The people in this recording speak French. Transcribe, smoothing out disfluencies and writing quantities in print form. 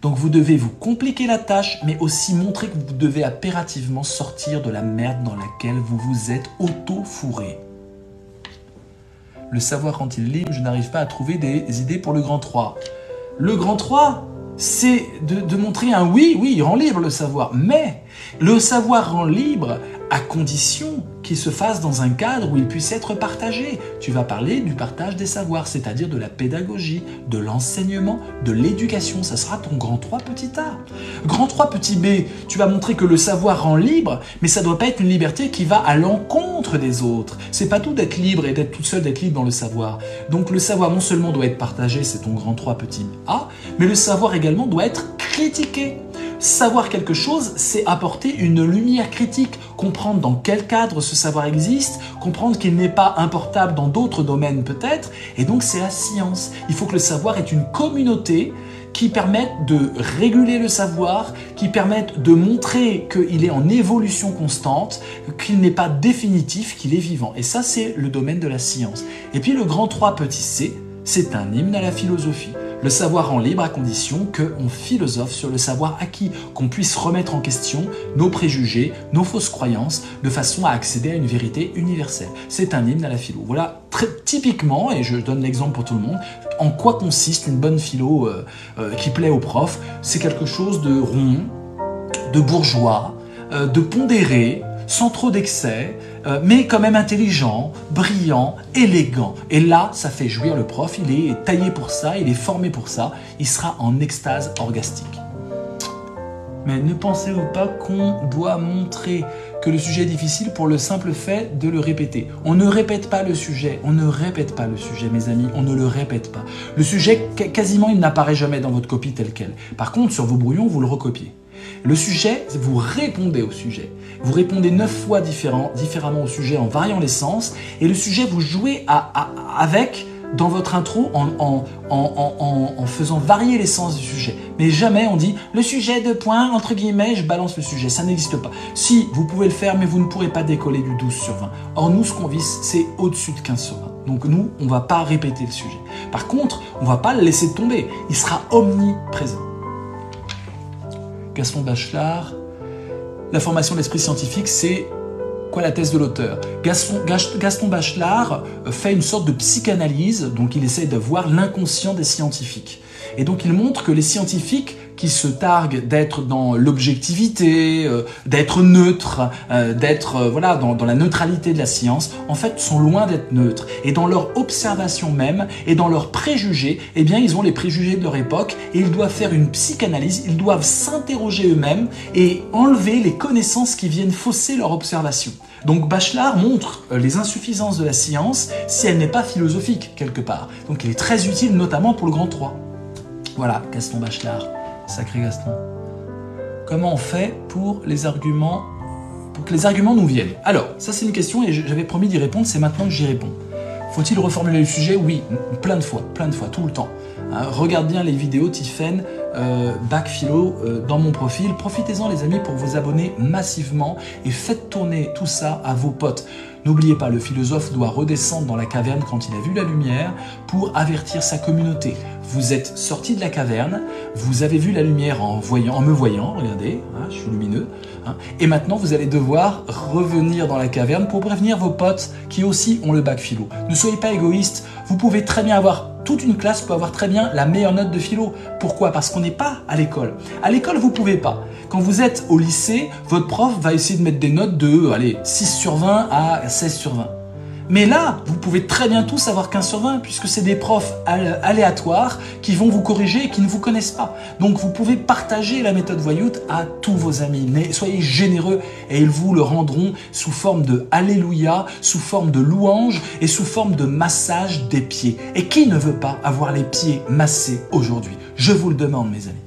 Donc vous devez vous compliquer la tâche, mais aussi montrer que vous devez impérativement sortir de la merde dans laquelle vous vous êtes auto-fourré. Le savoir rend-il libre? Je n'arrive pas à trouver des idées pour le grand 3. Le grand 3, c'est de montrer un oui, il rend libre le savoir. Mais le savoir rend libre à condition qu'il se fasse dans un cadre où il puisse être partagé. Tu vas parler du partage des savoirs, c'est-à-dire de la pédagogie, de l'enseignement, de l'éducation. Ça sera ton grand 3 petit a. Grand 3 petit b, tu vas montrer que le savoir rend libre, mais ça ne doit pas être une liberté qui va à l'encontre des autres. C'est pas tout d'être libre et d'être tout seul, d'être libre dans le savoir. Donc le savoir non seulement doit être partagé, c'est ton grand 3 petit a, mais le savoir également doit être critiqué. Savoir quelque chose, c'est apporter une lumière critique, comprendre dans quel cadre ce savoir existe, comprendre qu'il n'est pas importable dans d'autres domaines peut-être, et donc c'est la science. Il faut que le savoir ait une communauté qui permette de réguler le savoir, qui permette de montrer qu'il est en évolution constante, qu'il n'est pas définitif, qu'il est vivant. Et ça, c'est le domaine de la science. Et puis le grand 3 petit c, c'est un hymne à la philosophie. Le savoir rend libre à condition qu'on philosophe sur le savoir acquis, qu'on puisse remettre en question nos préjugés, nos fausses croyances, de façon à accéder à une vérité universelle. C'est un hymne à la philo. Voilà, très typiquement, et je donne l'exemple pour tout le monde, en quoi consiste une bonne philo qui plaît aux profs. C'est quelque chose de rond, de bourgeois, de pondéré, sans trop d'excès, mais quand même intelligent, brillant, élégant. Et là, ça fait jouir le prof, il est taillé pour ça, il est formé pour ça, il sera en extase orgastique. Mais ne pensez-vous pas qu'on doit montrer que le sujet est difficile pour le simple fait de le répéter? On ne répète pas le sujet, mes amis, on ne le répète pas. Le sujet, quasiment, il n'apparaît jamais dans votre copie telle quelle. Par contre, sur vos brouillons, vous le recopiez. Le sujet, vous répondez au sujet. Vous répondez 9 fois différemment au sujet en variant les sens. Et le sujet, vous jouez avec dans votre intro en faisant varier les sens du sujet. Mais jamais on dit le sujet de point, entre guillemets, je balance le sujet. Ça n'existe pas. Si, vous pouvez le faire, mais vous ne pourrez pas décoller du 12 sur 20. Or, nous, ce qu'on vise, c'est au-dessus de 15 sur 20. Donc nous, on ne va pas répéter le sujet. Par contre, on ne va pas le laisser tomber. Il sera omniprésent. Gaston Bachelard, la formation de l'esprit scientifique, c'est quoi la thèse de l'auteur? Gaston Bachelard fait une sorte de psychanalyse, donc il essaye de voir l'inconscient des scientifiques. Et donc il montre que les scientifiques qui se targuent d'être dans l'objectivité, d'être neutres, d'être voilà, dans la neutralité de la science, en fait sont loin d'être neutres. Et dans leur observation même, et dans leurs préjugés, eh bien ils ont les préjugés de leur époque, et ils doivent faire une psychanalyse, ils doivent s'interroger eux-mêmes et enlever les connaissances qui viennent fausser leur observation. Donc Bachelard montre les insuffisances de la science si elle n'est pas philosophique quelque part. Donc il est très utile notamment pour le grand 3. Voilà, Gaston Bachelard. Sacré Gaston. Comment on fait pour que les arguments nous viennent? Alors, ça c'est une question et j'avais promis d'y répondre, c'est maintenant que j'y réponds. Faut-il reformuler le sujet? Oui, plein de fois, tout le temps. Hein, regarde bien les vidéos Tiffen, Bac Philo dans mon profil. Profitez-en les amis pour vous abonner massivement et faites tourner tout ça à vos potes. N'oubliez pas, le philosophe doit redescendre dans la caverne quand il a vu la lumière pour avertir sa communauté. Vous êtes sorti de la caverne, vous avez vu la lumière en me voyant, regardez, hein, je suis lumineux, hein, et maintenant vous allez devoir revenir dans la caverne pour prévenir vos potes qui aussi ont le bac philo. Ne soyez pas égoïstes, vous pouvez très bien avoir, toute une classe peut avoir très bien la meilleure note de philo. Pourquoi? Parce qu'on n'est pas à l'école. À l'école, vous pouvez pas. Quand vous êtes au lycée, votre prof va essayer de mettre des notes de 6 sur 20 à 16 sur 20. Mais là, vous pouvez très bien tous avoir 15 sur 20 puisque c'est des profs aléatoires qui vont vous corriger et qui ne vous connaissent pas. Donc vous pouvez partager la méthode Voyout à tous vos amis. Mais soyez généreux et ils vous le rendront sous forme de alléluia, sous forme de louange et sous forme de massage des pieds. Et qui ne veut pas avoir les pieds massés aujourd'hui? Je vous le demande mes amis.